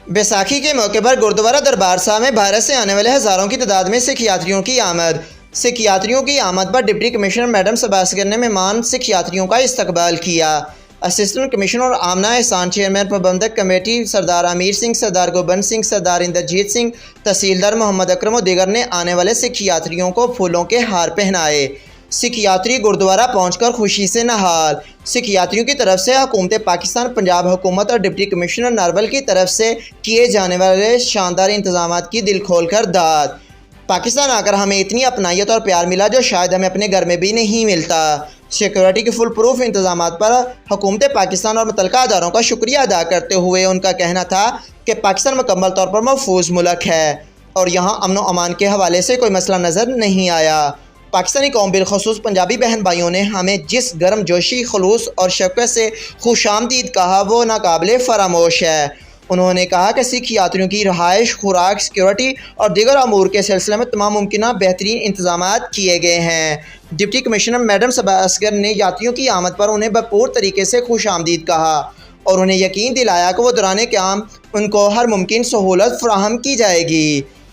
बैसाखी के मौके पर गुरुद्वारा दरबार साहब में भारत से आने वाले हज़ारों की तादाद में सिख यात्रियों की आमद। सिख यात्रियों की आमद पर डिप्टी कमिश्नर मैडम सबास्कर ने मेहमान सिख यात्रियों का इस्तकबाल किया। असिस्टेंट कमिश्नर आमना एहसान, चेयरमैन प्रबंधक कमेटी सरदार आमिर सिंह, सरदार गोबंद सिंह, सरदार इंद्रजीत सिंह, तहसीलदार मोहम्मद अकरम और दीगर ने आने वाले सिख यात्रियों को फूलों के हार पहनाए। सिख यात्री गुरुद्वारा पहुंचकर खुशी से नहाल। सिख यात्रियों की तरफ से हुकूमत पाकिस्तान, पंजाब हुकूमत और डिप्टी कमिश्नर नारवल की तरफ से किए जाने वाले शानदार इंतजाम की दिल खोल कर दाद। पाकिस्तान आकर हमें इतनी अपनायत और प्यार मिला जो शायद हमें अपने घर में भी नहीं मिलता। सिक्योरिटी के फुल प्रूफ इंतजाम पर हुकूमत पाकिस्तान और मुतल्लिका अदारों का शुक्रिया अदा करते हुए उनका कहना था कि पाकिस्तान मुकम्मल तौर पर महफूज मुल्क है और यहाँ अमन व अमान के हवाले से कोई मसला नज़र नहीं आया। पाकिस्तानी कौम बिलखसूस पंजाबी बहन भाइयों ने हमें जिस गर्म जोशी, खलूस और शफ़क़त से खुशामदीद कहा वो नाकाबिले फरामोश है। उन्होंने कहा कि सिख यात्रियों की रहाइश, खुराक, सिक्योरिटी और दीगर अमूर के सिलसिले में तमाम मुमकिन बेहतरीन इंतजाम किए गए हैं। डिप्टी कमिश्नर मैडम सबास्कर ने यात्रियों की आमद पर उन्हें भरपूर तरीके से खुशामदीद कहा और उन्हें यकीन दिलाया कि वो दौरान क़याम उनको हर मुमकिन सहूलत फराहम की जाएगी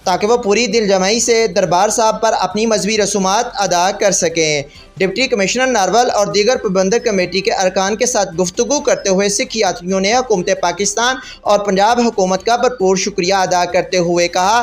ताकि वह पूरी दिलजमाई से दरबार साहब पर अपनी मजहबी रसूमात अदा कर सकें। डिप्टी कमिश्नर नारवल और दीगर प्रबंधक कमेटी के अरकान के साथ गुफ्तगू करते हुए सिख यात्रियों ने हुकूमत पाकिस्तान और पंजाब हुकूमत का भरपूर शुक्रिया अदा करते हुए कहा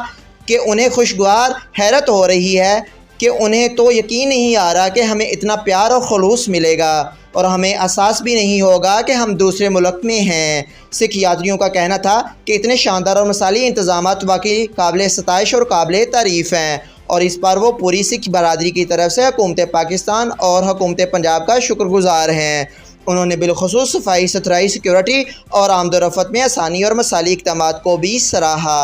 कि उन्हें खुशगवार हैरत हो रही है कि उन्हें तो यकीन नहीं आ रहा कि हमें इतना प्यार और खलूस मिलेगा और हमें एहसास भी नहीं होगा कि हम दूसरे मुल्क में हैं। सिख यात्रियों का कहना था कि इतने शानदार और मिसाली इंतजाम वाकई काबिल सताइश और काबिल तारीफ़ हैं और इस पर वो पूरी सिख बरादरी की तरफ से हुकूमत पाकिस्तान और हुकूमत पंजाब का शुक्रगुजार हैं। उन्होंने बिलखसूस सफाई सुथराई, सिक्योरिटी और आमदोरफ़्त में आसानी और मिसाली इक़दामात को भी सराहा।